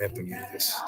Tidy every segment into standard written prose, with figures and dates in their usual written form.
happen in this.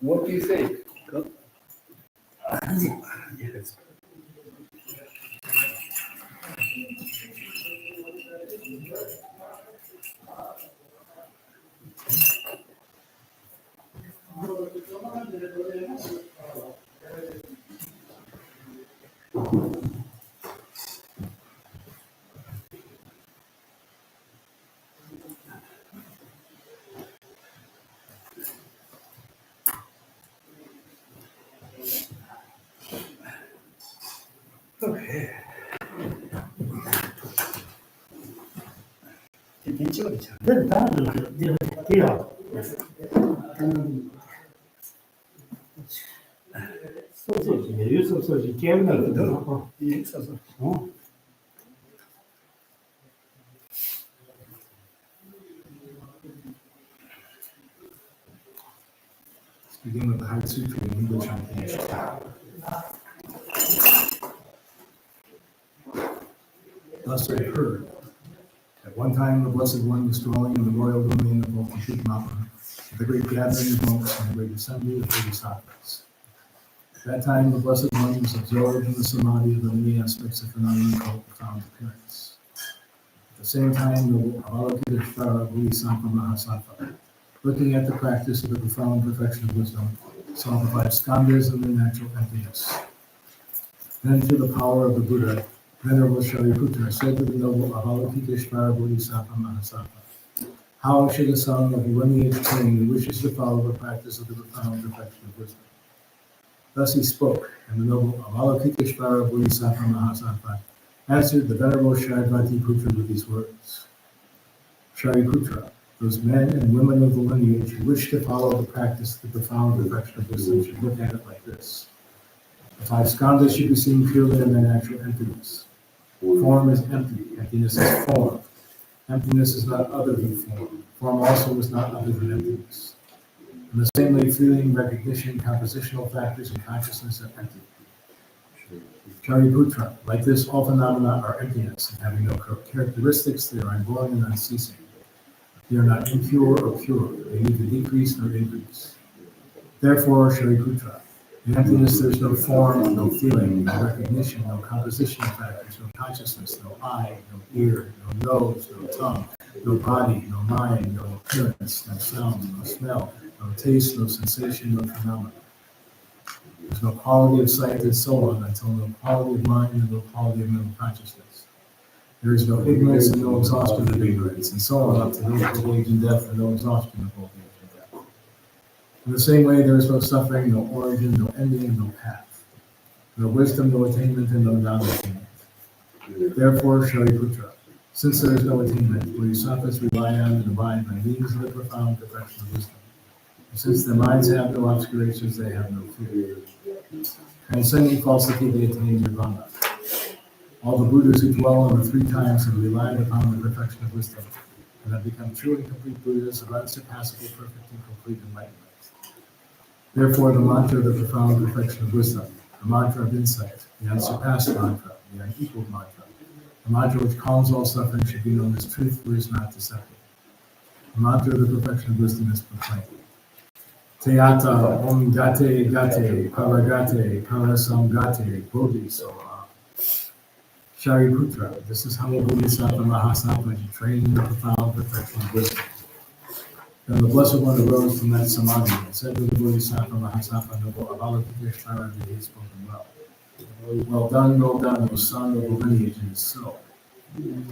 What do you think? Yes. Okay. 소세지, 메뉴 소세지, 깨우는 거. 이 있어서. Begin with the Heart Sutra in English on page 5. Thus I heard. At one time, the Blessed One was dwelling in the royal domain of Mapa, with a great gathering of monks and a great assembly of bodhisattvas. At that time, the Blessed One was absorbed in the samadhi of the many aspects of phenomenon called profound appearance. At the same time, the Avalokiteshvara Bodhisattva Mahasattva, looking at the practice of the profound perfection of wisdom, saw the 5 skandhas of their natural emptiness. Then, through the power of the Buddha, Venerable Shariputra said to the noble Avalokiteshvara Bodhisattva Mahasattva, how should a son of a lineage king who wishes to follow the practice of the profound perfection of wisdom? Thus he spoke, and the noble Avalokiteshvara Bodhisattva Mahasattva answered the Venerable Shariputra with these words. Shariputra, those men and women of the lineage who wish to follow the practice of the profound perfection of wisdom should look at it like this. The 5 skandhas should be seen purely in their natural emptiness. Form is empty, emptiness is form. Emptiness is not other than form. Form also is not other than emptiness. In the same way, feeling, recognition, compositional factors, and consciousness are empty. Shariputra, like this, all phenomena are emptiness, and having no characteristics, they are unborn and unceasing. They are not impure or pure, they neither decrease nor increase. Therefore, Shariputra, in emptiness there is no form, no feeling, no recognition, no compositional factors, no consciousness, no eye, no ear, no nose, no tongue, no body, no mind, no appearance, no sound, no smell, no taste, no sensation, no phenomena. There is no quality of sight and so on until no quality of mind and no quality of mental consciousness. There is no ignorance and no exhaustion of ignorance, and so on up to no old age and death and no exhaustion of old age and death. In the same way, there is no suffering, no origin, no ending, and no path. No wisdom, no attainment, and no non-attainment. Therefore, Shariputra, since there is no attainment, bodhisattvas rely on and abide by means of the profound perfection of wisdom. And since their minds have no obscurations, they have no fear. Transcending falsity, they attain nirvana. All the Buddhas who dwell on the 3 times have relied upon the perfection of wisdom and have become true and complete Buddhas of unsurpassable, perfect, and complete enlightenment. Therefore, the mantra of the profound perfection of wisdom, the mantra of insight, the unsurpassed mantra, the unequaled mantra, the mantra which calms all suffering should be known as truth, for it is not deceptive. The mantra of the perfection of wisdom is proclaimed. Teata om gate gate paragate parasamgate bodhisattva. Shariputra, this is how a Bodhisattva Mahasattva should train in the profound perfection of wisdom. Then the Blessed One arose from that samadhi and said to the Bodhisattva Mahasattva, noble Avalokiteshvara, that he had spoken well. Well done, O son of the lineage, it is so.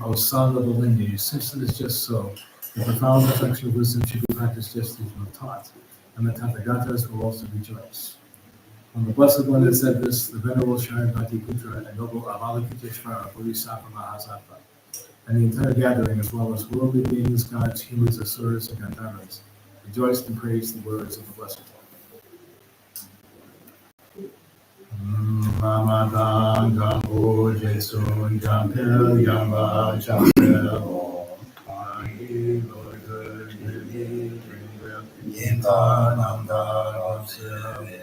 O son of the lineage, since it is just so, the profound perfection of wisdom should be practiced just as you have taught, and the Tathagatas will also rejoice. When the Blessed One had said this, the Venerable Shariputra and noble Avalokiteshvara, Bodhisattva Mahasattva, and the entire gathering, as well as worldly beings, gods, humans, asuras, and gandharvas, rejoiced and praised the words of the Blessed One. Ramadan, Gambo, Jesun, Jampel, Yamba, Jampel, Ahi, Lord, Yinta, Namda, Namse,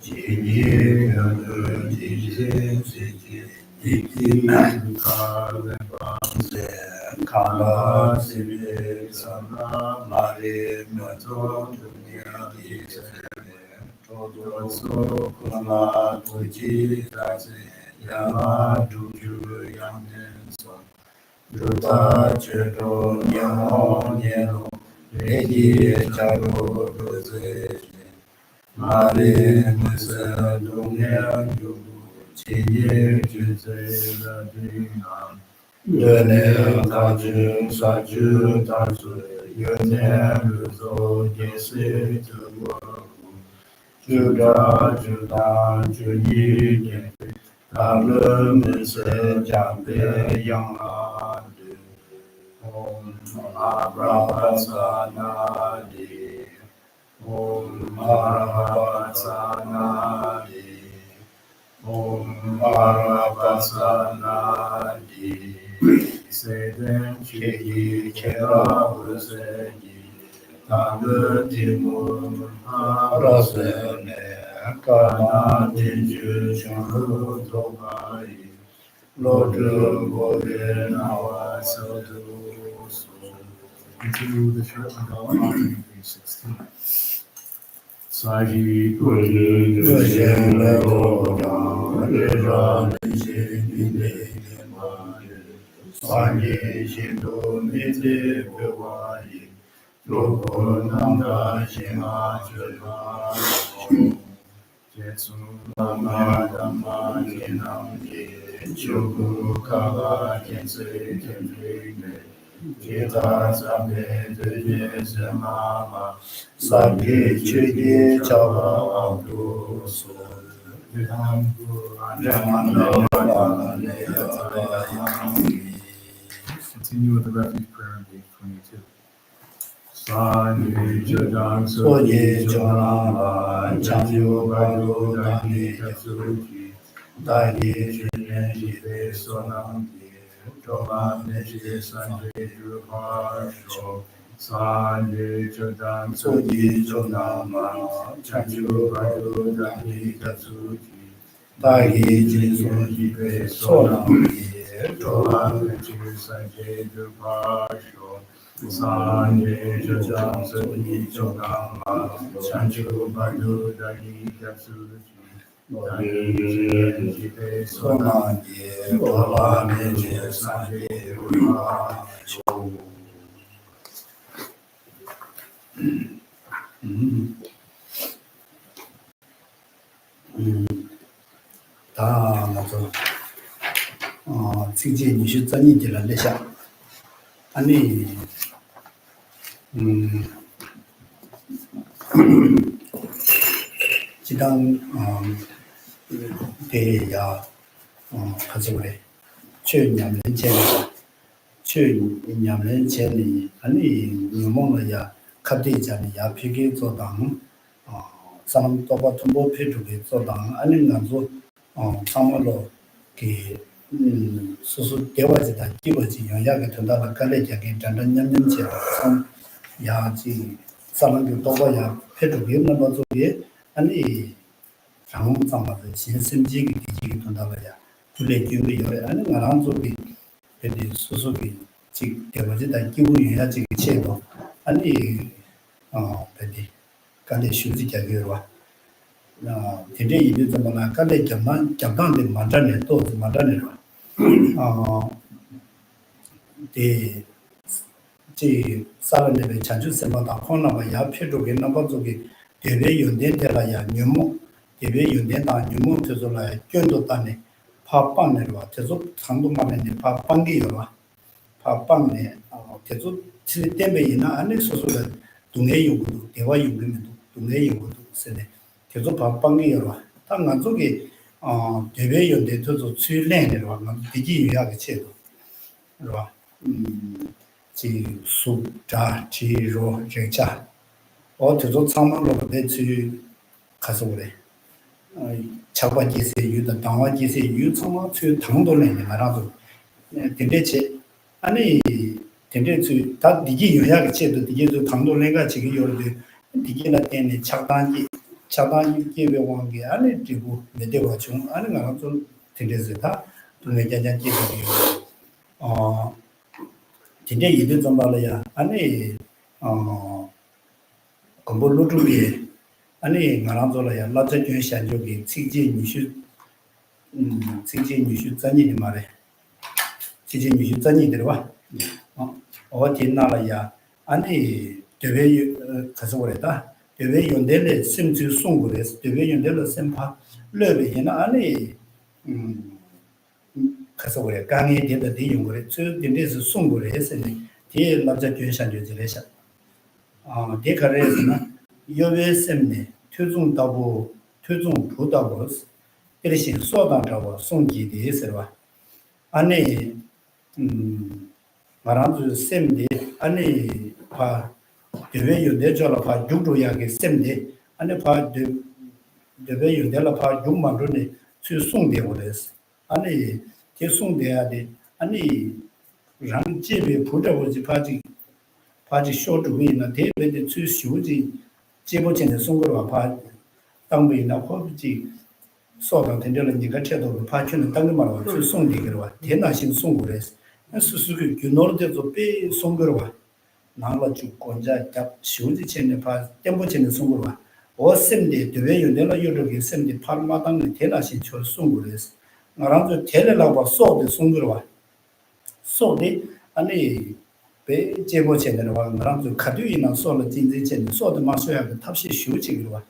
Jini, Nandu, Jijin, Siji, Iki, Vikar, Lembrance, Kala, Sivi, Samra, Mari, Mato, Dunya, Jise, so Kuna Tuji Tazi Yama Duju Yamen So Juta Cheto Nyamo Nyeno Legi Charo Doze Mare Mese Dumya Yugu Chiye Juse Ladina Yone Taju Saju Tazu Yone Luzo Jese Tuwa Juda Juda Juyi Talu Mese Jambe Yang Adu Om Abrahasanadi Om Abrahasanadi Om Abrahasanadi Seden Chigi Kera Usegi Talu Timur Arasene Kana Tinju Shuru Tobai Lord Gode Nawa Sodu So continue the short mandala offering page 16. Saji Gode Gode Lego Yang Leja Leji Nide Mane Sangi Shindu Nide Bewai Logo Nanda Shima Chudva Jetsu Lama Dhamma Jinam Chuku Kava Kense Kenrigne Jeta Sabe Tuje Semama Sagi Chigi Chava Abdu So Continue with the refuge prayer on page 22. Sani Jodang Soji Jonama Chanyu Badu Dani Katsuji Dani Jinen Jive Sonamki Toman Neji Sanjay Drupasho Sani Jodang Soji Jonama Chanyu Badu Dani Katsuji Dani Jinen Jive Sonamki Toman Neji Sanjay Drupasho Sanye Jajam Sani Chogama Chanchu Badu Dagi Katsuji Dagi Jipe Sonanye Tola Meje Sanye Rupa Cho 다 맞아. 지금你是真一点了那下，아니 지당 대야 가지고 그래. 최년년 전에 최년년 전에 아니 뭐뭐야 카드잖아. 야 피게 조당 사람 또바 통보 필요게 조당 아니 간소 상말로 그 수수 대화지다 기버지 영향이 된다는 갈래자게 단단 년년째 참 야지 사람들 또바야 필요게 없는 거에 아니 장상마다 신심지기 뒤지기 된다고야 불에 기울이 아니 나랑 소비 베디 수수기 지 대화지다 기분이 해야지 체도 아니 베디 갈래 휴지자게 와 근데 이제 좀 뭐나 갈래 잠깐데 만다네 또 만다네 제 사람들의 자주 생각다 혼나가 야 필요게 넘어서게 대외 연대라야 뉴모 대외 연대다 뉴모 저절라 견도 단에 파빵내로 계속 상도만에 파빵게 요라 파빵내 계속 칠 때문에나 안에 소소가 동해 요구도 대화 요구면 동해 요구도 세네 계속 파빵게 요라 당한 속에 대외 연대 저도 출연내로 하면 되게 유효하게 체도 그러봐 지 수자 지로 제자 저도 상만으로 내지 가서 그래 자관지세 유다 당화지세 유상화 주 당도는 말아도 근데체 아니 근데체 다 이게 유효하게 체도 이게 저 당도내가 지금 요런데 이게나 때문에 차단이 개별한 게 아니 되고 내대가 좀 아는 거는 좀 된대서다 동네 자자지 근데 이들 좀 말이야 아니 건물로들이 아니 나랑도라야 라자균 샹조기 찌지 니슈 찌지 니슈 잔이니 말해 찌지 니슈 잔이 들어와 어디나라야 아니 되게 가서 그랬다 되게 연대를 심지 송고래서 되게 연대를 심파 lö베이나 아니 가서 그래 강에 되다 대용 그래 저 된데서 송고래 했으니 뒤에 라자균 샹조지래샤 데카레스나 요베semne 최종 다보 최종 부다보 이르신 소단다고 송기디 있어봐 아니 마란주 셈데 아니 파 되베요 내절라 파 죽도야게 셈데 아니 파 되베요 내라 파 죽만로네 수 송데고레스 아니 제 송데야데 아니 랑제베 부다고지 파지 쇼트위나 대베데 추슈지 제보전에 송거와 파 당부이나 호비지 소당 된절은 니가 채도 파치는 당근 말고 주 송디기로와 대나신 송고레스 수수기 균노르데도 빼 송거와 나라 주 권자 잡 쇼지 첸네 파 템보전에 송거와 오셈데 되베 요데라 요르게 셈데 파르마당의 대나신 초 송고레스 나랑도 대레라고 소데 송거와 소데 아니 배 제보 전에는 와 나랑도 카드이나 소를 진지 전 소도 마셔야 그 탑시 쇼지기로 와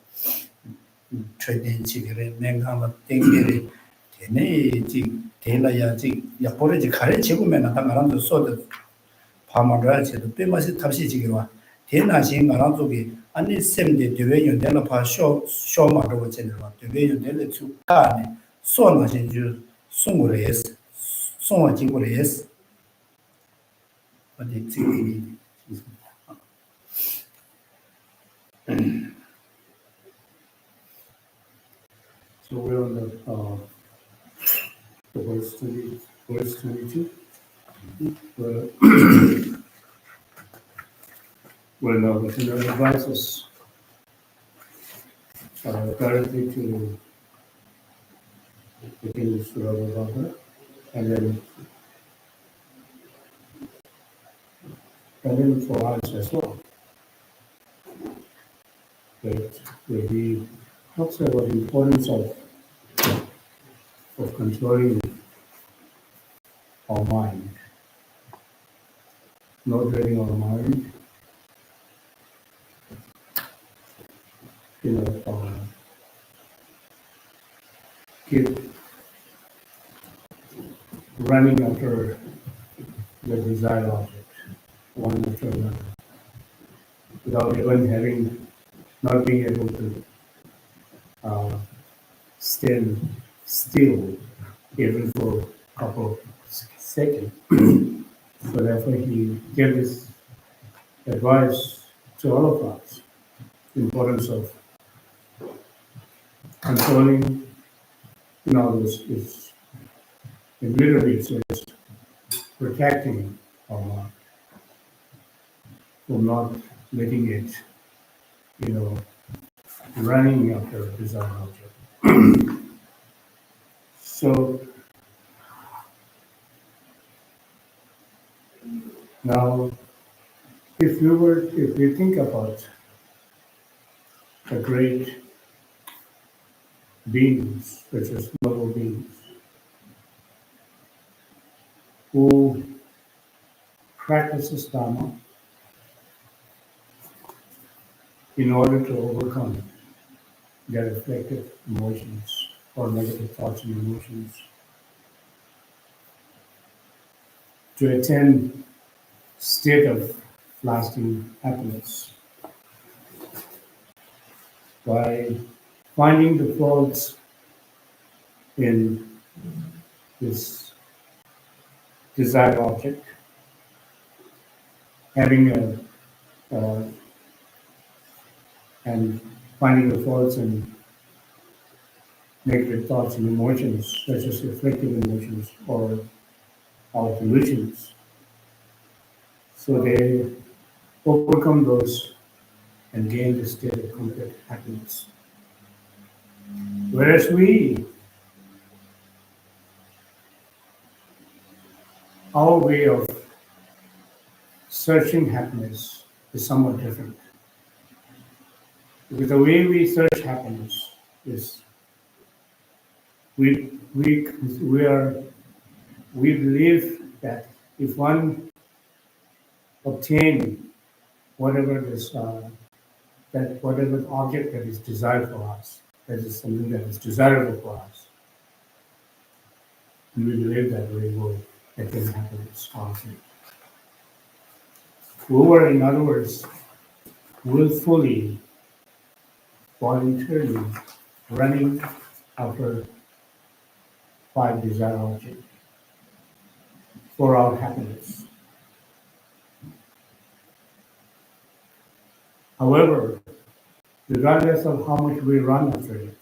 최대 지기를 맹강을 땡기를 되네지 대라야지 약보르지 가르치고면 나랑도 소도 파마라지도 빼마시 탑시 지기로 와 대나신 나랑도기 아니 셈데 되게 연대로 파쇼 쇼마로 전에 와 되게 연대를 주가네 소나신 주 송고레스 송어지고레스 어디 지기 So we're on the verse 22. Well, now the Sundar advises currently to begin with Surah Al-Baqarah and then for us as well. Where he talks about the importance of controlling our mind, not letting our mind, keep running after the desired object, one after another, without even not being able to stand still even for a couple of seconds. So therefore he gave this advice to all of us, the importance of controlling, this in literally it says protecting our mind from not letting it, running after a desired object. So now, if we think about the great beings, such as noble beings, who practices Dharma in order to overcome their reflective emotions or negative thoughts and emotions, to attain state of lasting happiness by finding the faults in this desired object, and finding the faults in negative thoughts and emotions, such as reflective emotions or our delusions. So they overcome those and gain the state of complete happiness. Whereas our way of searching happiness is somewhat different. Because the way we search happiness is we we we are we believe that if one obtain whatever this that whatever object that is desired for us, that is something that is desirable for us, and we believe that we will attain happiness also. Whoever, in other words, willfully, voluntarily running after five desired objects for our happiness. However, regardless of how much we run after it,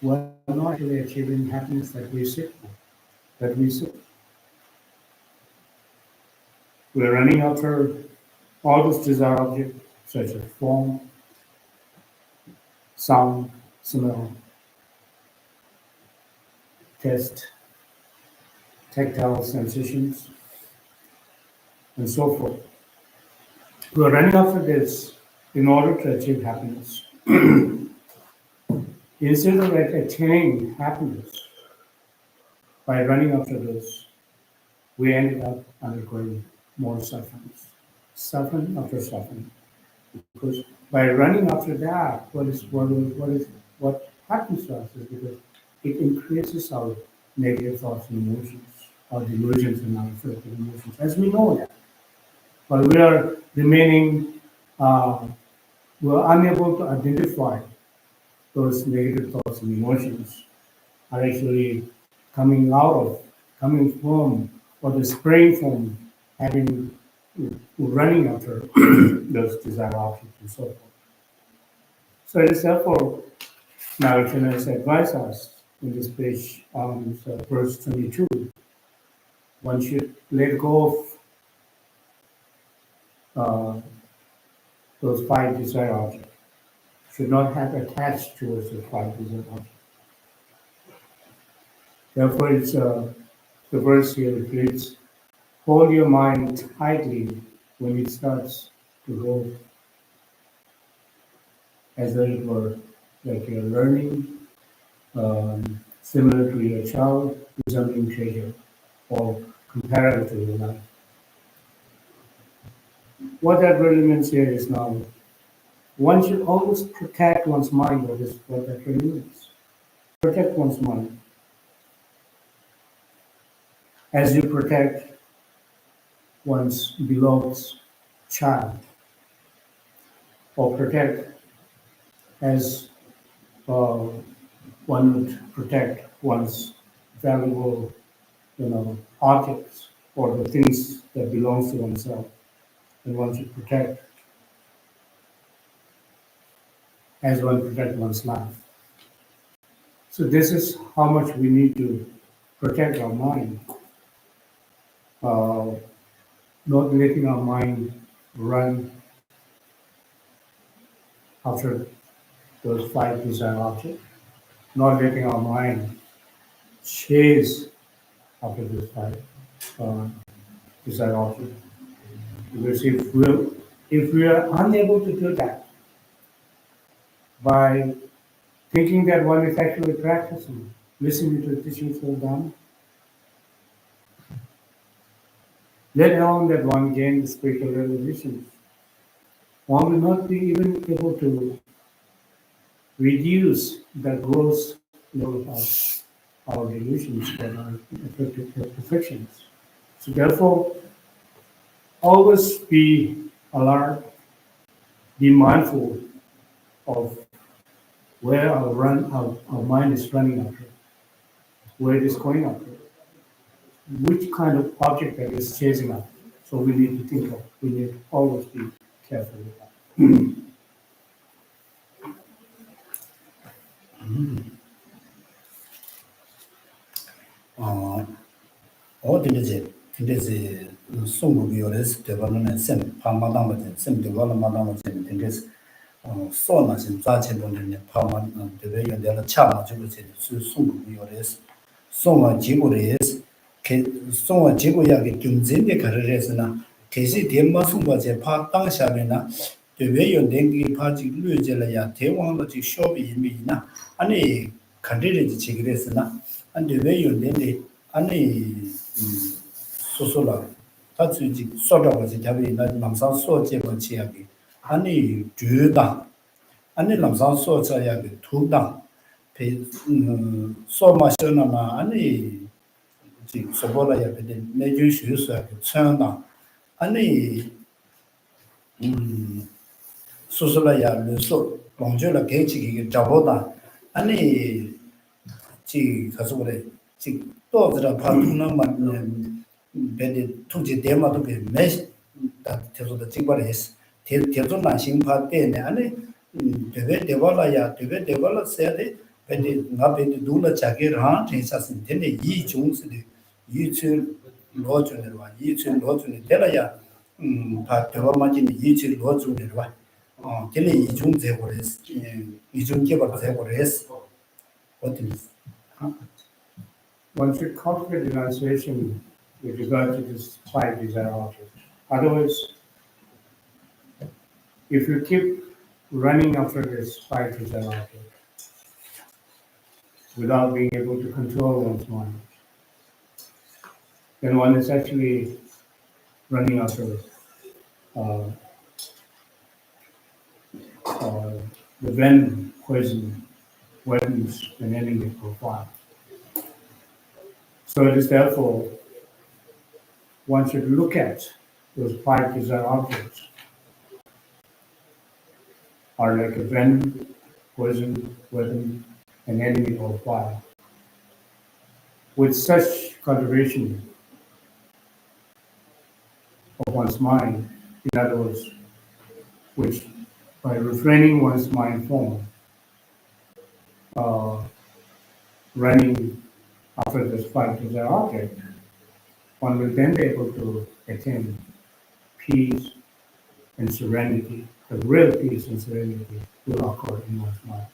we're not actually achieving happiness that we seek for, that we seek. We're running after all those desired objects, such as form, sound, smell, taste, tactile sensations, and so forth. We're running after this in order to achieve happiness. Instead of attaining happiness by running after this, we ended up undergoing more sufferings, suffering after suffering. Because by running after that, what happens to us is because it increases our negative thoughts and emotions, our delusions and our afflictive emotions, as we know that. But we are remaining, we are unable to identify those negative thoughts and emotions are actually coming from, or the spring from having, running after those desired objects and so forth. So it is therefore, Nagarjuna has advised us in this page, verse 22, one should let go of those five desired objects, should not have attached towards the five desired objects. Therefore, the verse here reads, hold your mind tightly when it starts to go, as though it were like you're learning, similar to your child resembling treasure, or comparable to your life. What that really means here is now, one should always protect one's mind. What is what that really means? Protect one's mind, as you protect one's beloved child, or protect as one would protect one's valuable, objects or the things that belongs to oneself, and one should protect as one protect one's life. So this is how much we need to protect our mind, not letting our mind run after those five desired objects, not letting our mind chase after those five desired objects. Because if we are unable to do that by thinking that one is actually practicing, listening to the teachings of Dhamma, let alone that one gain the spiritual realizations, one will not be even able to reduce the gross level of our delusions that are perfections. So therefore, always be alert, be mindful of where our mind is running after, where it is going after, which kind of object that is chasing after. So we need to think of, we need to always be careful with that. Tindese sungu yores development sem pamadama sem development tindese so na sin za chen don ne pama de yon de la cha ma ju se sungu yores songa jigo res ke songa jigo ya ge gyumjin de kar res na ke si de ma sunga je pa tang sha me na 되게 연den기 파지 류제라야 대왕의 지 쇼비 이미나 아니 간디르지 지그레스나 안데 왜 연den데 아니 소소라 다츠지 소라고지 잡이 나 남산 소제 번치야기 아니 주다 아니 남산 소자야기 두다 배 소마셔나나 아니 지 소보라야 베데 내주 수수야 천다 아니 소소라야 르소 롱저라 개치기 잡보다 아니 지 가서 그래 지 또들아 파투나만 베데 투지 데마도 그 메시 다 계속도 찍발했어 대존나 심파 때네 아니 되게 대발라야 되게 대발라 세데 베데 나 베데 둘라 자게라 제사스 되네 이 중스데 이츠 로준으로 이츠 로준이 되라야 다 대화만진 이츠 로준으로 되네 이중 제고레스 이중 개발 제고레스 어떻게 One should cultivate renunciation with regard to this five desire objects. Otherwise, if you keep running after this five desire object without being able to control one's mind, then one is actually running after the venom, poison, weapons, and enemy profile. So it is therefore, one should look at those five desire objects are like a venom, poison, weapon, and enemy profile. With such cultivation of one's mind, in other words, which by refraining one's mind from running after this five desire object, one will then be able to attain peace and serenity. The real peace and serenity will occur in one's mind.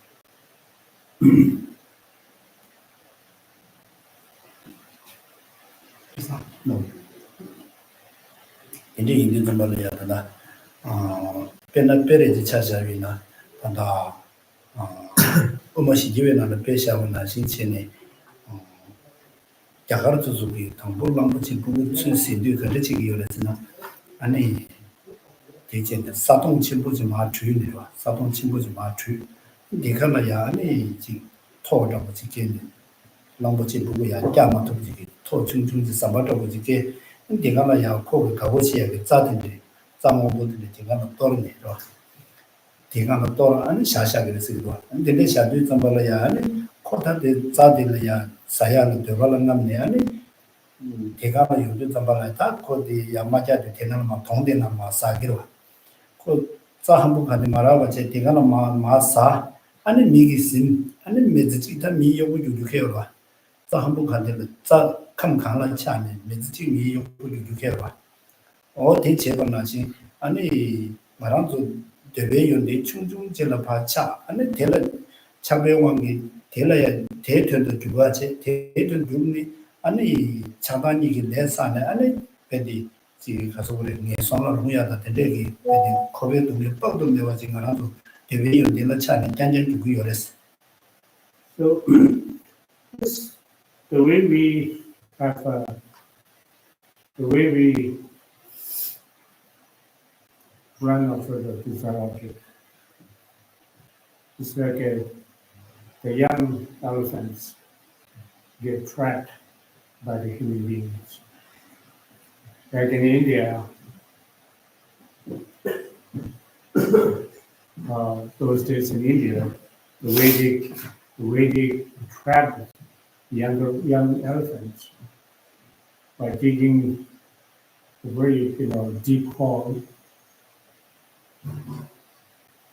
No. 이제 있는 좀 말이야 나 배나 배레지 찾아위나 다 어머시 기회나는 배샤오나 신체네 야가르도 주기 당불랑부지 부부 순신도 그렇지기 요래서나 아니 대체 사동 친부지 마 주의네와 사동 친부지 마 주의 니가라야 아니 지 토라고 지게 랑부지 부부야 야마도 지게 토 중중지 삼바도 지게 니가라야 코가 가고시야 자든지 자모부들이 지가는 떠르네로 디가는 떠 아니 샤샤게 그랬어요 근데 샤도 잠발아야 아니 코타데 자들이야 사야는 되발은 남네 아니 대가가 요즘 잠발아 다 코디 야마자도 되는 막 동대나 막 사기로 자 한번 가지 말아봐 제 대가는 마사 아니 미기심 아니 메지다 미요고 유유해요 자 한번 가는데 자 캄강을 차네 메지 미요고 유유해요 대체번나지 아니 말한도 대외연대 충중제라 바차 아니 대라 차배왕이 대라야 대전도 주가제 대전 중리 아니 차반이기 내산에 아니 베디 지 가서 그래 내선을 후야다 되게 베디 코베도 몇 번도 내와진 거라도 대외연대라 차네 단전 주고 요랬어. So the way we have the way we run after the desire object it's like the young elephants get trapped by the human beings. Like in India, those days in India, the way they trap young elephants by digging a very deep hole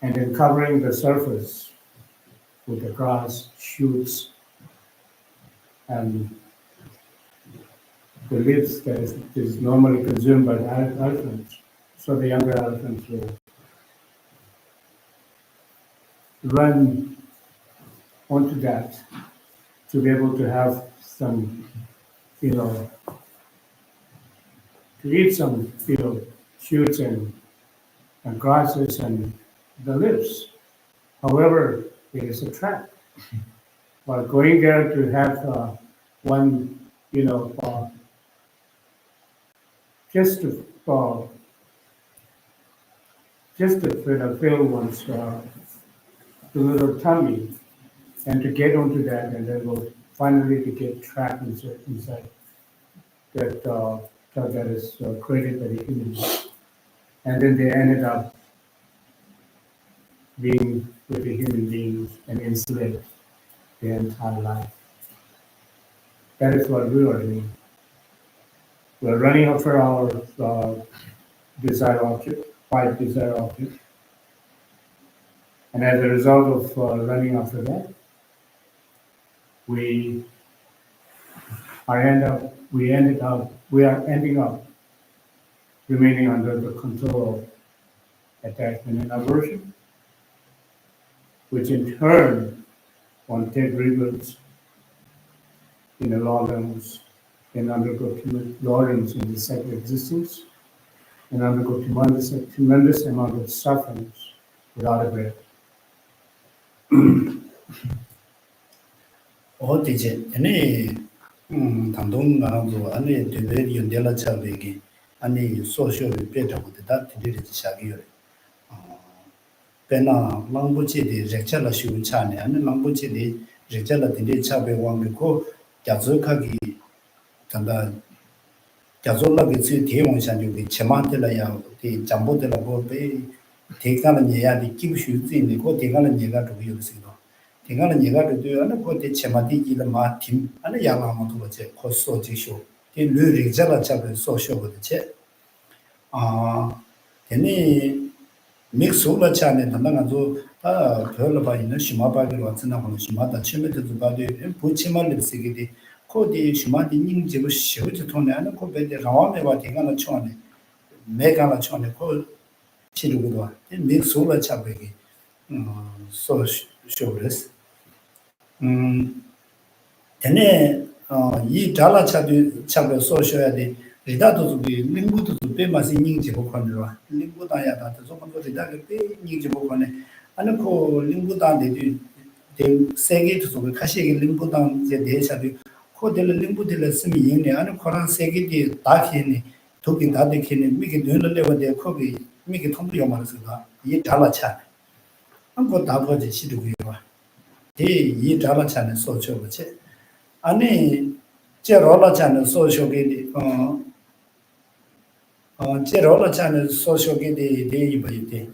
and then covering the surface with the grass, shoots, and the leaves that is normally consumed by the elephants. So the younger elephants will run onto that to be able to have some, to eat some, shoots and and grasses and the leaves. However, it is a trap. But going there to have one, just to fill one's little tummy and to get onto that, and then we'll finally to get trapped inside that that is created by the humans. And then they ended up being with the human beings and enslaved their entire life. That is what we are doing. We're running after our desired object, five desired objects. And as a result of running after that, we are ending up remaining under the control of attachment and aversion, which in turn will take rebirths in the lowlands and undergo lowlands in the second existence and undergo tremendous amount of sufferings without a break. 어디지? 아니, 당동 나라도 아니 되게 연대라 차베기 아니 소셜이 배타고 다 되게 시작이요. 배나 망부지디 렉처라 쉬운 차네 아니 망부지디 렉처라 되게 차베 왕고 자족하기 단다 자족하기 지 대원산주기 제만들어야 이 잠보들하고 배 대가는 예야디 기부슈지니 고 대가는 예가 도 요스도 대가는 예가 도 아니 고대 제마디기를 마팀 아니 양아모도 거제 코소지쇼 이 르릭자라 잡을 소쇼거든지 얘네 믹스올라 차네 담당아도 별로 봐 있는 심화바기로 왔으나 보는 심화다 치매도 봐도 부치말을 쓰기디 코디 심화디 닝지고 쉬우지 돈에 하는 코베데 라와메 봐 대가는 초안에 메가나 초안에 코 치르고도 와 믹스올라 차베기 소쇼레스 얘네 이 달라 차베 소쇼야 돼 리다도 비 링구도 베마시 닝지 보관으로 링구다야다 저번도 리다게 베 닝지 보관에 아니고 링구다데 데 세계도 좀 가시게 링구다 이제 대사도 코델 링구들 쓰미 얘네 아니 코란 세계디 다키니 도기 다데키니 미게 늘려려데 코비 미게 통도 요마르스가 이 달라차 한거 다 버지 시도고요 이 달라차는 소초버체 아니 제 롤라차는 소쇼게 제로라 차는 소셜게 데이바이데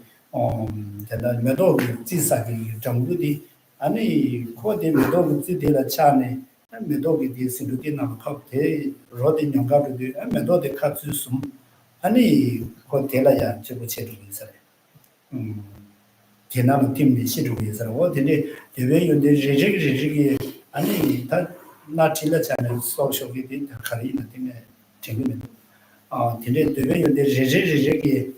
제가 메도기 지사기 정부디 아니 코데 메도기 지데라 차네 메도기 디스루디 나카테 로디 냥가르디 메도데 카츠숨 아니 코텔라야 제부체리서 제나는 팀이 시루이서 어디네 대외연대 제제기 아니 다 나틸라 차는 소셜게 데 카리나 팀에 챙기면 근데 되게 연대 제제제게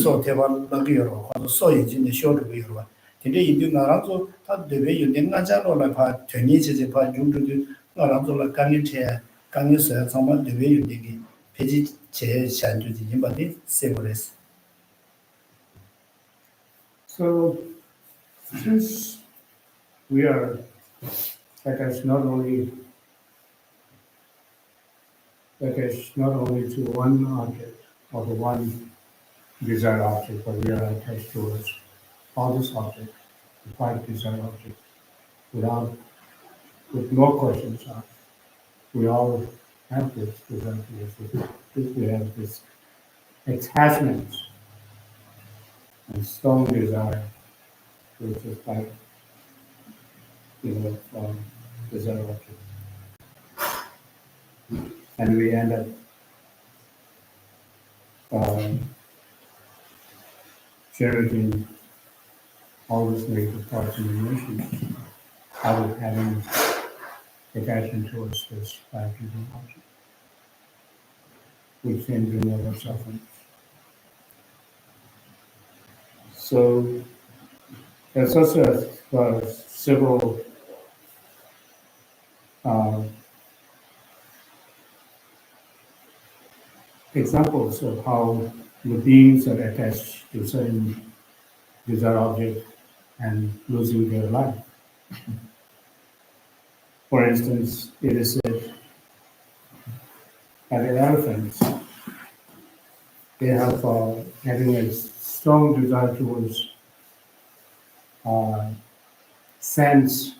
소태반 나기로 하고 소이진의 쇼르비로 근데 이비 나라도 다 되게 연대 나자로라 봐 되니 제제 봐 중도도 나라도라 강일체 강일서야 정말 되게 연대기 배지 제 산주지 임바디 세브레스 So since we are attached not only to one object or the one desired object, but we are attached towards all this object, the five desired objects, with no questions asked. We all have this desire, we have this attachment and strong desire, which is like, desire object. And we end up cherishing all these negative thoughts and emotions out of having attachment towards this five-dimensional object, which can bring over suffering. So there's also several examples of how the beings are attached to certain desired object and losing their life. For instance, it is said that the elephants, they have having a strong desire towards uh, sands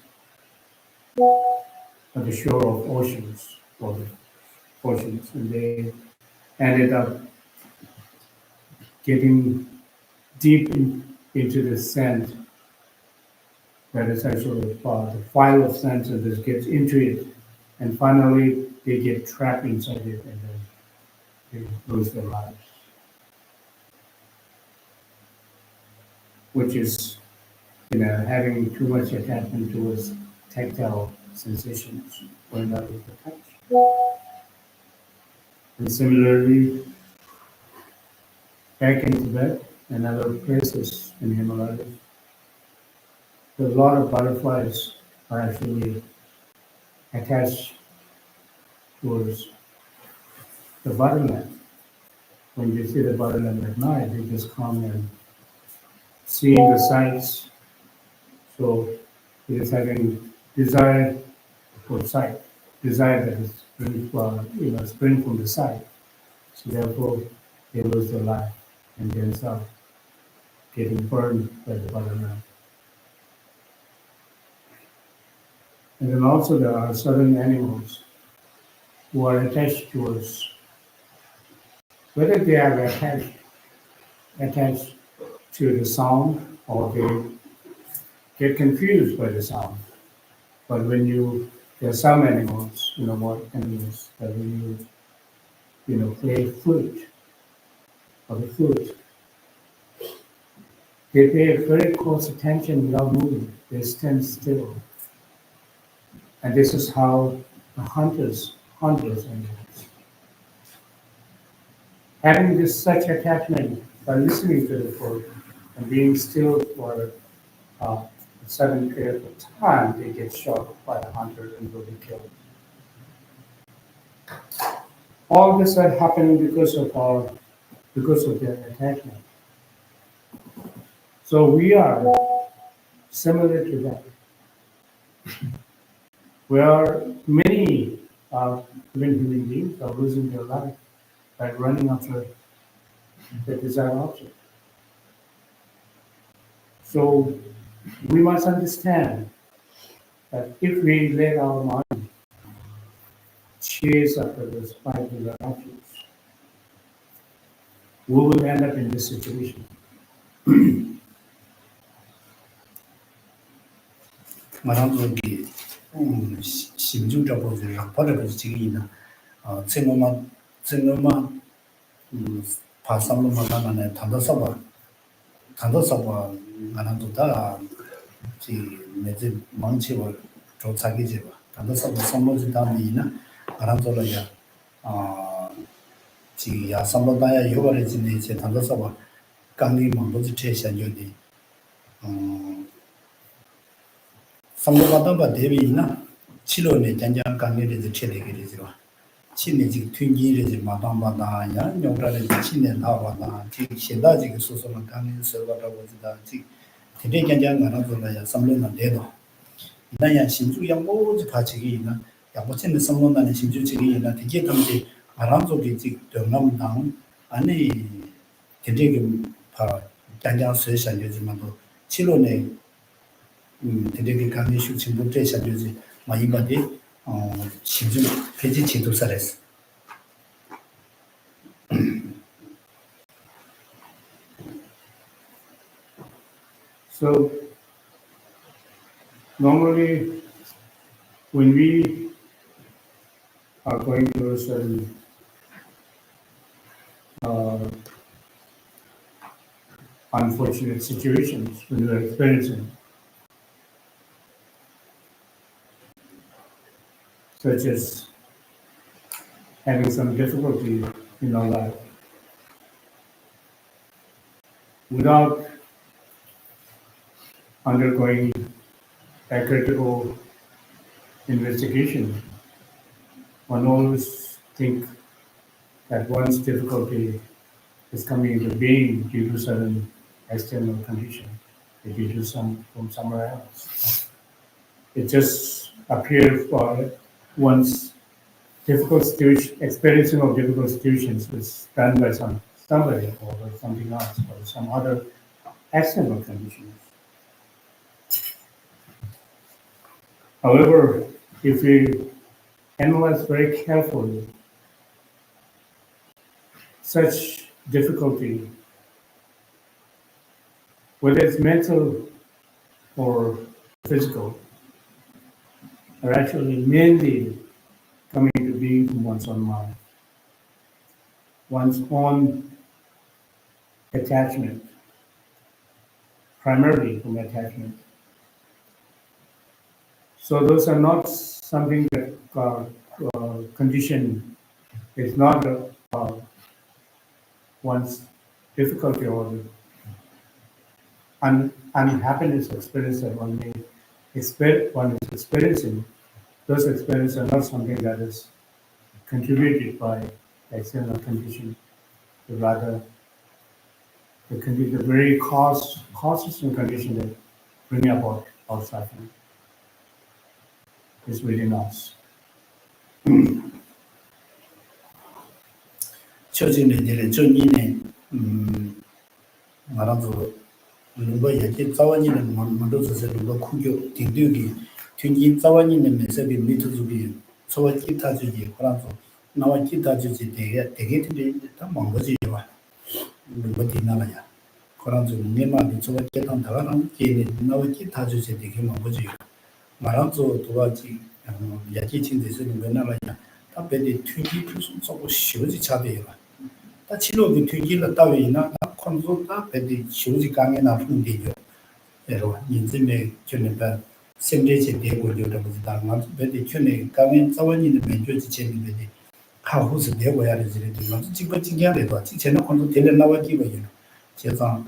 at the shore of oceans or the oceans, and they ended up getting deep into the sand. That is actually the pile of sand, and this gets into it, and finally they get trapped inside it, and then they lose their lives, which is having too much attachment towards tactile sensations when that is the touch. And similarly, back in Tibet and other places in Himalayas, a lot of butterflies are actually attached towards the butterland. When they see the butterland at night, they just come and seeing the sights. So it is having desire for sight, desire that is spring from the sight. So therefore, they lose their life and they end up getting burned by the butterland. And then also there are certain animals who are attached to us. Whether they are attached to the sound or they get confused by the sound. But there are some animals, what animals that when play flute or the flute, they pay very close attention without moving. They stand still. And this is how the hunters hunt those animals. Having this such attachment by listening to the flute and being still for a certain period of time, they get shot by the hunter and will be killed. All this are happening because of their attachment. So we are similar to that. Where many even human beings are losing their life by running after the desired object. So we must understand that if we let our mind chase after those five desired objects, we will end up in this situation. 말한국이 심주적으로 버려서 지금이나 증오만 파산로만 하나에 단도서봐 말한국다 지 매지 망치고 조사기지고 단도서봐 선로지 담이나 말한국이야 지야 선로다야 요거래지네 이제 단도서봐 강리 망도지 제시한요디 삼로가다바 대비나 치료네 잔장 강리를 체례기리지와 친내지 튕기리지 마담바다야 용라를 친내 나와다 지 신다지 소소만 강리 서가다고지다 지 대대잔장 가나도라야 삼로는 내도 이나야 신주양 모두 가지기나 야보친의 삼로나는 신주지기나 되게 감지 아람족이 지 동남당 안에 되게 바 잔장 서산여지만도 치료네 되게 강의 수치부 대사되지 마이바디 시주 페이지 지도사레스. So normally when we are going through certain unfortunate situations when we are experiencing, such as having some difficulty in our life, without undergoing a critical investigation, one always think that one's difficulty is coming into being due to certain external condition, due to from somewhere else. It just appeared for one's difficult situation, experiencing of difficult situations is done by somebody or something else or some other external conditions. However, if we analyze very carefully such difficulty, whether it's mental or physical, are actually mainly coming to being from one's own mind, one's own attachment, primarily from attachment. So those are not something that condition is not one's difficulty or the unhappiness experience that one is experiencing. Those experiences are not something that is contributed by external condition, but rather the very causes and condition that bring about our suffering is within us. 최근에 전이네 말아도 누가 얘기 자원이는 만들어서 누가 구교 딩딩이 튕긴 자원이는 메시지 미투주기 소와 기타 주지 그래서 나와 기타 주지 되게 다 망가지 봐 누가 디나라야 그래서 내만 소와 기타 다가는 게 나와 기타 주지 되게 망가지 말아도 도와지 얘기 진짜서 누가 나라야 다 배디 튕기 무슨 속 쉬우지 차대요 다 치료비 튕기를 따위나 콘솔다 배디 쉬우지 강에 나쁜 데죠 여러분 인생의 전에가 생제제 되고 저러고 다만 배디 전에 강에 자원이는 면조지 재미들이 하우스 되고야 되지만 지금 진행해도 지체는 콘솔 될 나와 기고요 제가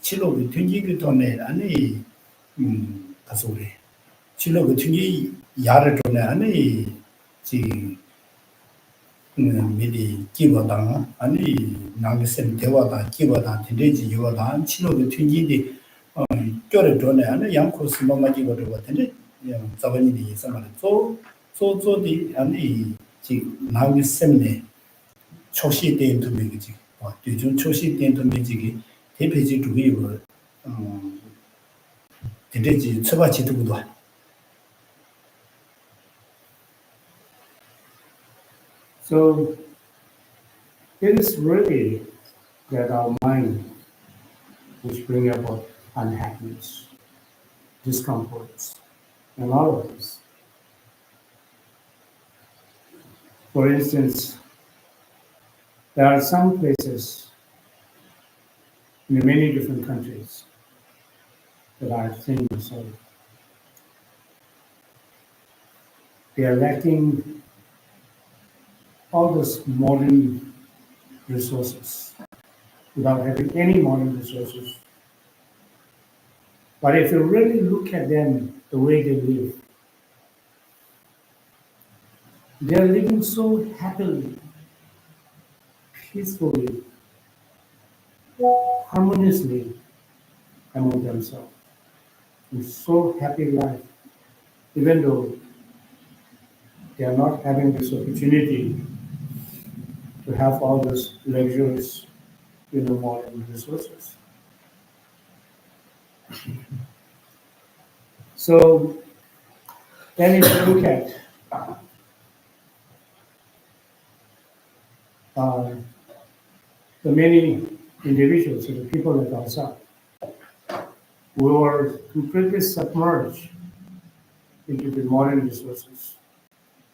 치료비 튕기기 전에 아니 가서 그래 치료비 튕기 야를 전에 아니 지 미리 기보다 아니 나게선 대화다 기보다 되지 요다 치료도 튕기디 껴를 전에 아니 양코스 뭐마지 거를 같은데 자본이 있어만 조조디 아니 지 나게선네 초시 된 도미지 뒤중 초시 된 도미지 대표지 두기고 되지 처바지 두고도 So it is really that our mind which bring about unhappiness, discomforts, and all of this. For instance, there are some places in many different countries that I've seen myself. They are lacking all those modern resources without having any modern resources. But if you really look at them, the way they live, they're living so happily, peacefully, harmoniously among themselves. It's so happy life, even though they are not having this opportunity to have all those luxurious, modern resources. So then if you look at the many individuals, the people like ourselves, we were completely submerged into the modern resources,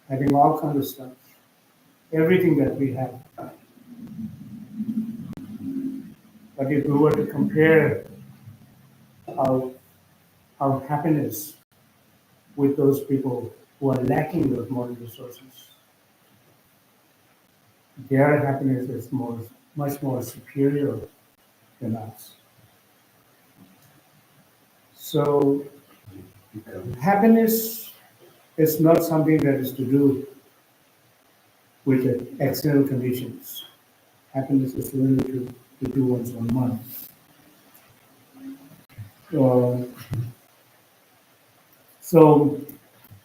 having all kinds of stuff, everything that we have. But if we were to compare our happiness with those people who are lacking those modern resources, their happiness is much more superior than us. So happiness is not something that is to do with the external conditions. happiness is related to one's own mind. Uh, so,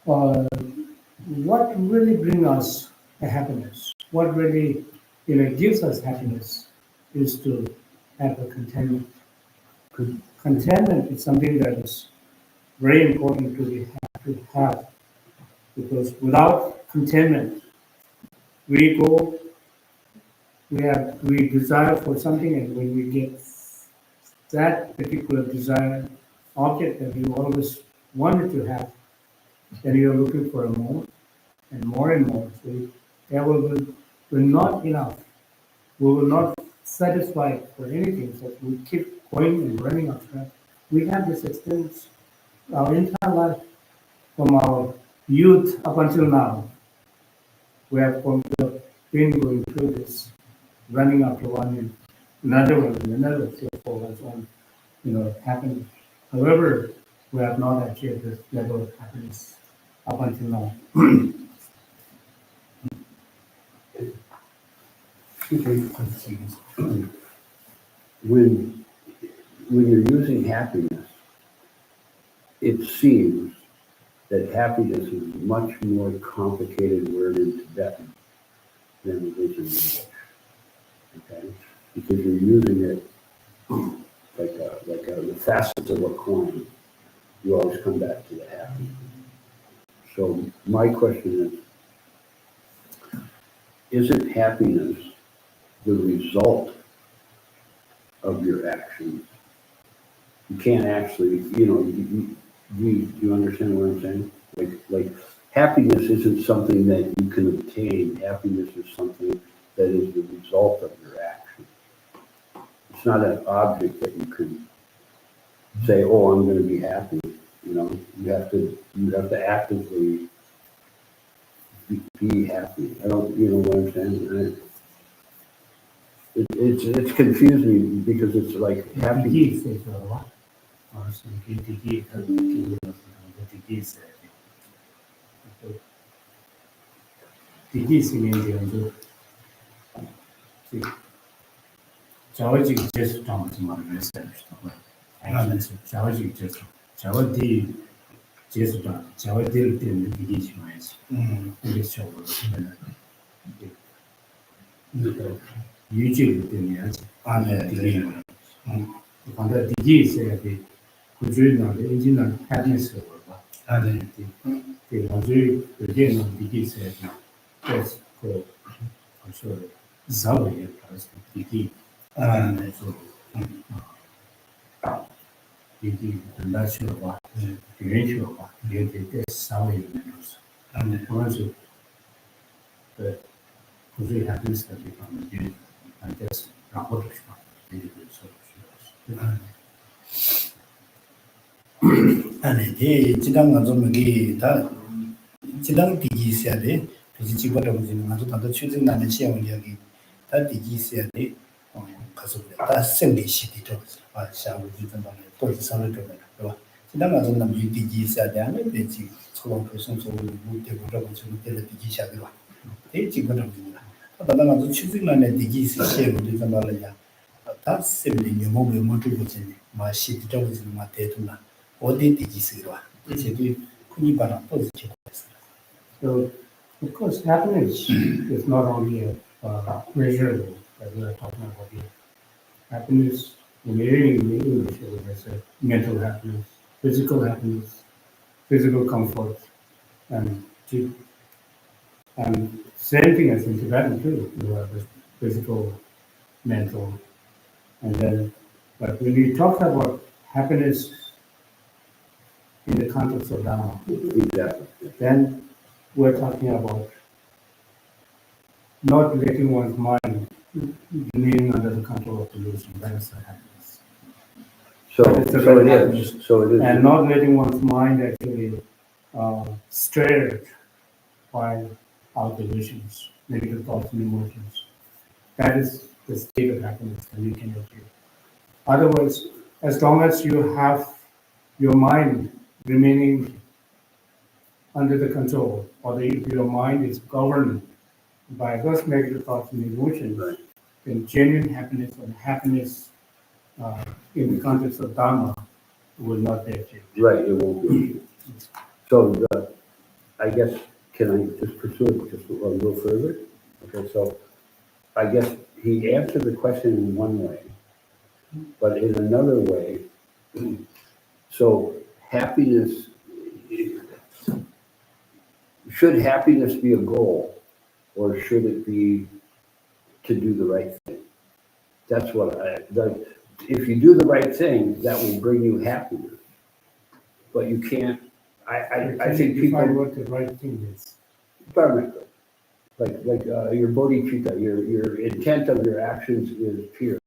uh, what really brings us a happiness? What really, gives us happiness is to have a contentment. Contentment is something that is very important to have because without contentment, we go, we desire for something, and when we get that particular desired object that you always wanted to have, then you're looking for more and more and more. So that will not enough. We will not satisfy for anything. So we keep going and running after that. We have this experience our entire life from our youth up until now. We have been going through this, running after one and another, so forth on, happiness. However, we have not achieved this level of happiness up until now. When you're using happiness, it seems that happiness is much more complicated word in Tibetan than it is in English. Okay? Because you're using it like the facets of a coin. You always come back to the happy. So my question isn't happiness the result of your actions? You can't actually, you understand what I'm saying? Like happiness isn't something that you can obtain. Happiness is something that is the result of your action. It's not an object that you can say, "Oh, I'm going to be happy." You have to actively be happy. I don't, what I'm saying? It's confused me because it's like happy. 아니, 이 지당 가서 여기 다 지당 디기 있어야 돼. 그지 집어다 보지는 아주 다들 추진 나는 시험 여기 다 디기 있어야 돼. 가서 그래. 다 생리 시디도 아, 샤워 주던 거는 또 이상을 되는 거. 지당 가서 남 디기 있어야 돼. 안에 되지. 처음 무슨 소리 못 되고 그러고 좀 때려 디기 시작이라. 대 집어다 보지는. 다 가서 추진 나는 디기 있어야 되는 거야. 다 생리 묘목을 못 주고 지네. 마 시디도 보지는 마 대도나. 어디 디기스기로 이제 흔히 말하는 positive. So, of course, happiness is not only a pleasure that we are talking about here. Happiness, in English, there's a mental happiness, physical comfort, and and same thing as in Tibetan too. You have the physical, mental, and then, but when you talk about happiness in the context of Dharma, Exactly. then we're talking about not letting one's mind remain under the control of delusion. That is the happiness. So That is the it real is. happiness. So it is. And not letting one's mind actually stirred by our delusions, negative thoughts and emotions. That is the state of happiness that you can achieve. Otherwise, as long as you have your mind remaining under the control, or if your mind is governed by those negative thoughts and emotions, Right. then genuine happiness or happiness in the context of Dharma will not be achieved. Right, it won't be. So I guess, can I just pursue it just a little further? Okay, so I guess he answered the question in one way, but in another way, so happiness, should happiness be a goal, or should it be to do the right thing? That's what if you do the right thing, that will bring you happiness. But you can't, I think define people, what the right thing is. environmental, like your bodhicitta, your intent of your actions is pure,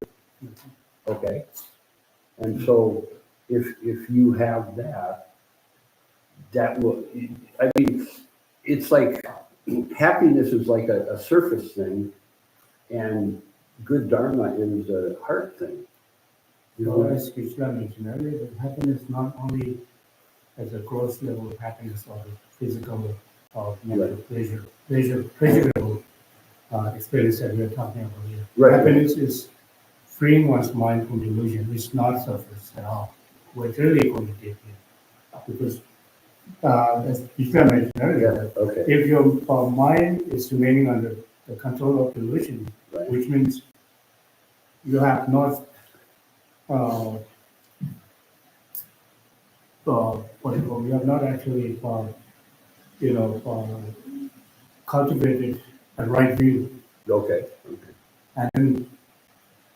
okay? And so if you have that, that will, I mean, it's like, happiness is like a surface thing, and good dharma is a heart thing. You Well, know, as Krishna mentioned earlier, that happiness not only as a gross level of happiness or the physical or mental pleasurable experience that we're talking about here. Right. Happiness is freeing one's mind from delusion, which is not surface at all. We're really going to take here. Because, as Krishna mentioned earlier, okay, if your mind is remaining under the control of delusion, right, which means you have not we have not actually, cultivated a right view. okay, And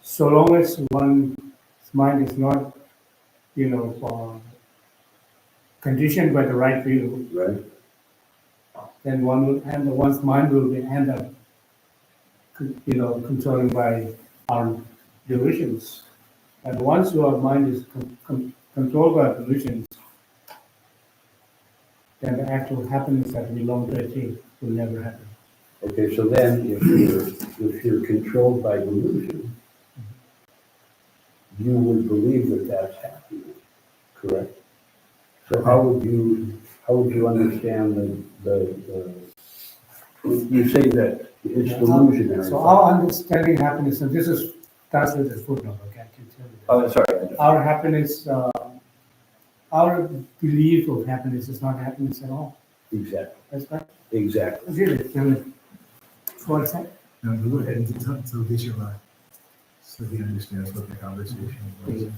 so long as one's mind is not, conditioned by the right view, right, then one's mind will end up, controlled by our delusions. And once your mind is controlled by delusions, then the actual happiness that we long to achieve will never happen. okay. So then, if you're controlled by delusion, you would believe that that's happiness, correct? So how would you understand the you say that it's delusionary? So our understanding happiness, and this is translated as footnote, okay, I can tell you that. Oh, sorry. Our happiness, our belief of happiness is not happiness at all. Exactly, That's right. exactly. Really, tell me. For a second. No, go ahead and tell Geshe-la so he understands what the conversation was.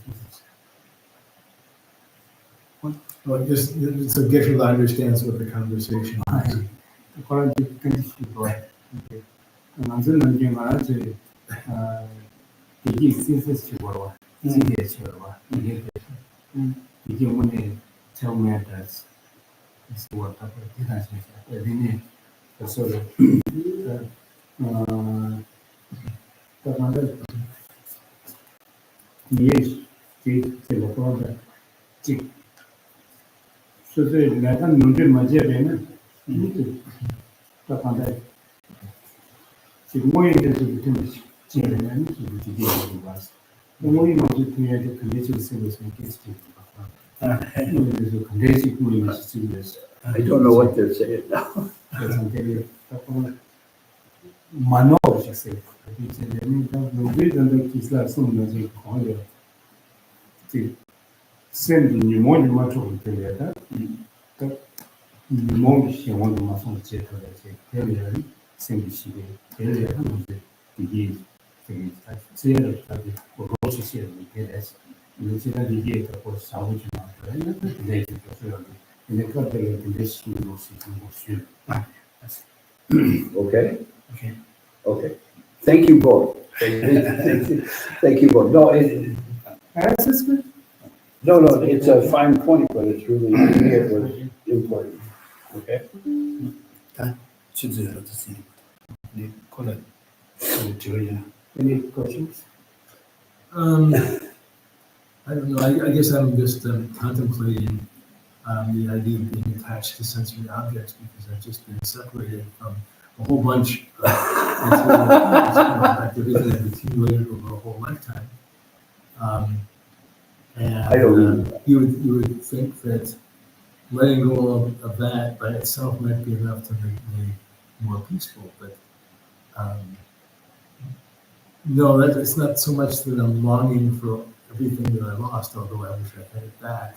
Well, just so Geshe-la understands what the conversation was. According to condition, right? Okay. And I'm saying, I'm going to 이게 오늘 처음에 das ist what I did I 그래서 그런데 yes c'est problème 직 그래서 내가 눈을 맞이해 되면 그런데 지금 뭐에 대해서 무슨 지혜는 지금 봤어. 뭐에 먼저 통해야 될 컨디션을 쓰면서 계속 I don't know what they're saying now. Mano, je sais. Sendo ni mo ni ma to te le da. Ni mo shi won ma so che to le che. Te le sendo shi de. Te le ha mo de. Di di. Te le ta de ko ro shi shi de ke es. Ni se da di di ta ko sa wo ji ma. Le che to so le. Ne ka de le shi no shi no shi. Okay? Okay. Okay. Thank you both. Thank you both. No, That's good. no, it's a fine point, but it's really, to me, it was important. Okay? Any questions? I don't know. I guess I'm just contemplating the idea of being attached to sensory objects because I've just been separated from a whole bunch of activity that I've accumulated over a whole lifetime. I don't know. You would think that letting go of that by itself might be enough to make me more peaceful, but No, it's not so much that I'm longing for everything that I lost, although I wish I had it back.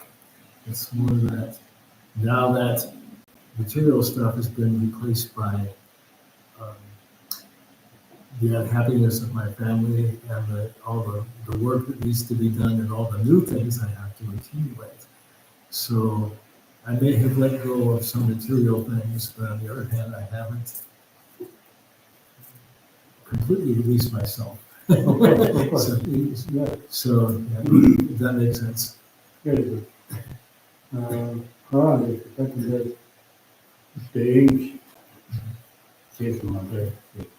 It's more that now that material stuff has been replaced by um, the unhappiness of my family and all the work that needs to be done and all the new things I have to accumulate. So I may have let go of some material things, but on the other hand, I haven't completely released myself. Of course. So, Yeah, if that makes sense. very good. Quran is particularly being safe mother,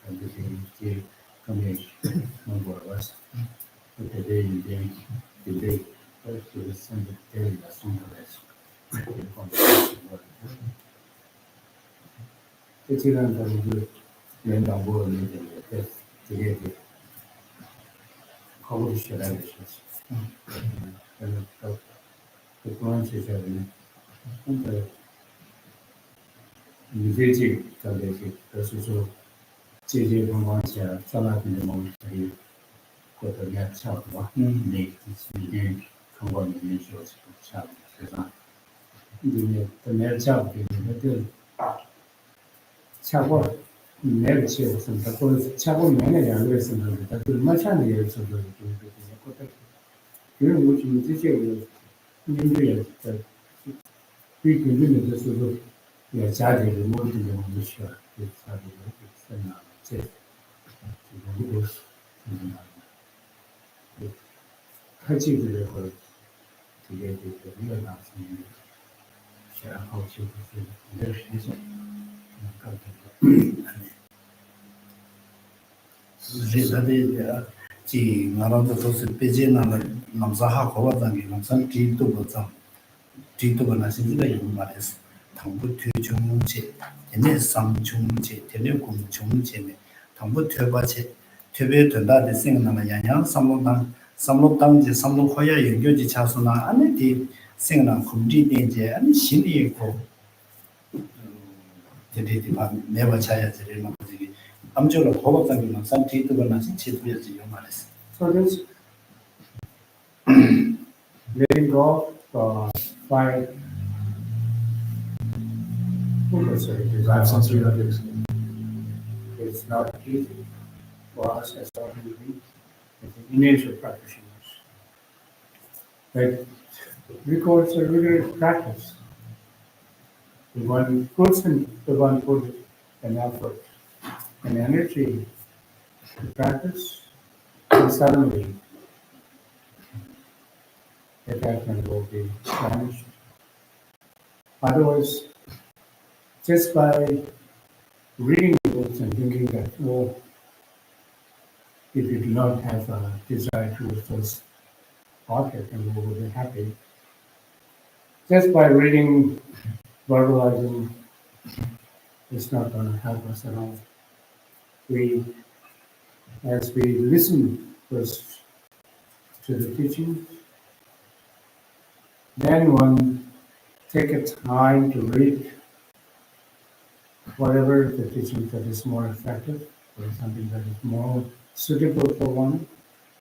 and the thing coming number of us. But the day you day, the day, first to the Sunday, day, the Sunday,这基本上就是领导部的那个这些考虑起来的事情。这关系下来，那个你最近搞这些，就是说这些情况下，在那边的梦可以或者也差不多，你看过你们说差不多是吧？你跟那差不多，那个差不多。내가 지었습니다. 그 차고 면에 양을 했습니다. 그 마찬가지 예에서 그런 것 좀 이제 인들이 그 근근에 대해서도 야 자리를 모든 게 무시하 그 자리를 했나 제 그리고 칼집을 걸 되게 되게 나왔습니다. 제가 하고 싶었어요. 그래서 chỉ ngã đó tôi sẽ bây giờ là làm sao học khó vào làm sao trí tuệ là sinh ra những mà đấy thằng bút thuê chung chế thế nên sam chung chế thế nên cùng chung chế này thằng bút thuê ba chế thuê về tuần đã để sinh là nhà nhà sam lúc tăng chế sam lúc khoya 연결 chế cha số na anh ấy thì sinh là không đi đến chế anh ấy xin đi có thì mà 매번 차야 제일 막 되게 암적으로 고급적인 막상 뒤뜨거나 신체도야지 요 말했어. So this letting go by Five sensory objects. it's not easy for us as ordinary beings, as initial practitioners. But requires a rigorous practice. The one puts an effort and energy to practice, and suddenly attachment will be vanished. Otherwise, just by reading the books and thinking that, well, if you do not have a desire towards this object, and we will be happy. Just by reading, verbalizing, it's not going to help us at all. As we listen first to the teaching, then one take a time to read whatever the teaching that is more effective, or something that is more suitable for one,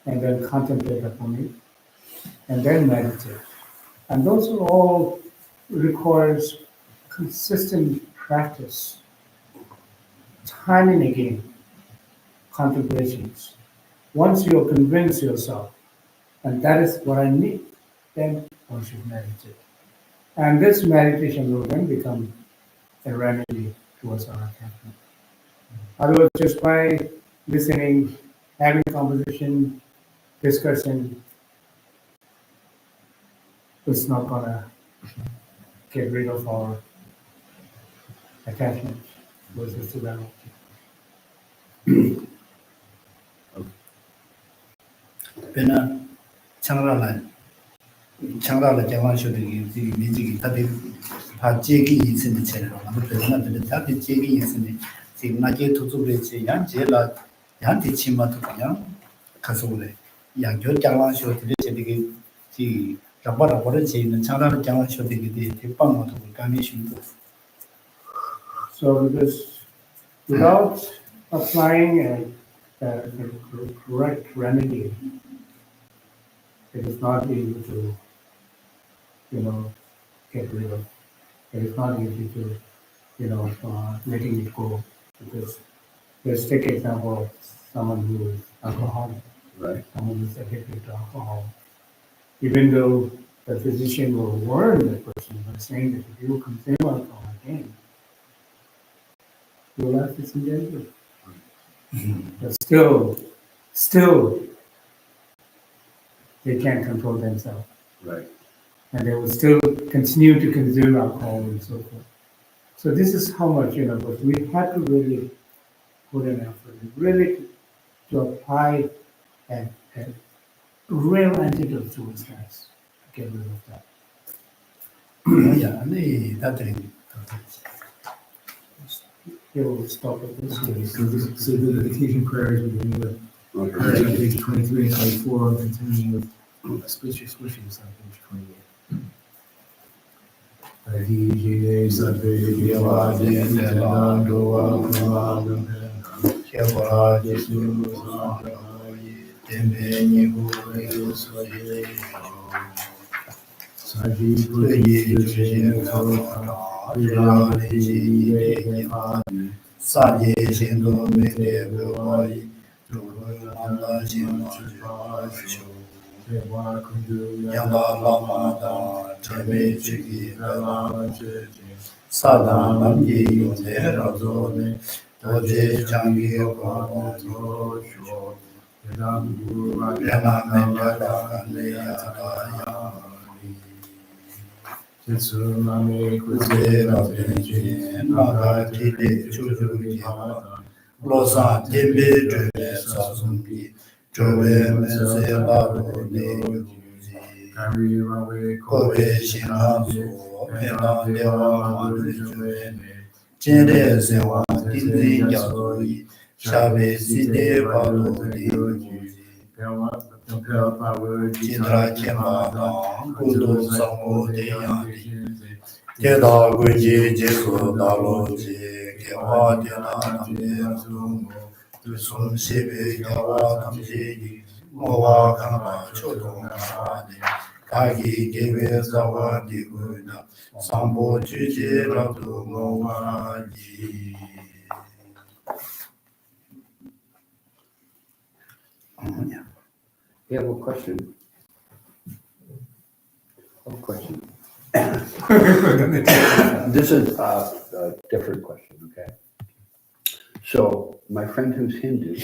and then contemplate upon it, and then meditate. And those are all requires consistent practice, time and again, contemplations. Once you convince yourself, and that is what I need, then one should meditate. And this meditation will then become a remedy towards our attachment. Otherwise, just by listening, having conversation, discussing, it's not gonna get rid of our attachment versus to that. 배나 창라라 대화쇼들이 미지기 다들 다 제기 있는 채로 아무 배나들 다들 제기 있는 지금 나게 도둑을지 양제라 양티 치마도 그냥 가서 그래 양교 대화쇼들이 제게 지 라바라바를 지는 창라라 대화쇼들이 대빵모도 감이신도. So because without applying the correct remedy, it is not easy to, get rid of. It is not easy to, letting it go. Because let's take example of someone who is alcoholic, Right. someone who is addicted to alcohol. Even though the physician will warn the person by saying that if you consume alcohol again, your life is in danger. But still, they can't control themselves. Right. And they will still continue to consume alcohol and so forth. So this is how much, but we have to really put an effort, really to apply a real antidote to its stress, to get rid of that. Yeah, and that thing. It will stop at this. Okay, so the dedication prayers beginning with Okay. prayers on Thank you. page 23 and 24, and continuing with spacious wishes on page 28. Adhijine sabbe devadene tenando akumadam Kevara Jesu Sandhavaye Temeni Bhuvaya Svaye Saji Puri Jujene Kota Virani Jide Kepadi Saje Shindo Mete Bhuvai, Nanda Jima Jivasho, Dewa Kundu Yanda Lamada, Teme Chigi Lama Bela, Cheche Sada Namji Yunde Razone, Toje Changi Bhagavad Bhagavad Gita Yadam Guru Yana Mendala Kande Yada Jitsunami Kuzera Kuzera Tenji, Nagati De Chuju Yama, Losa Timbe June Sasumbi, Jove Mese Laro Ne Yuji, Kari Rawe Kobe Shinanzo, Mena Dewa Madri June, Jende Sewa Tinzi Yazoi, Shabe Side Vado De Yuji, Jindra Chemba, Kudo Samo De Yandi, Tela Guji Jesu Daloji, Kewa Tela Namde Razumo, Tusum Sibi Yawa Namji, Mowa Kamba Chodong Narade, Kagi Gebe Zawa Diguna, Sambo Juji Ratu Mowa Ji. You have a question? One question. This is a different question, okay? So my friend who's Hindu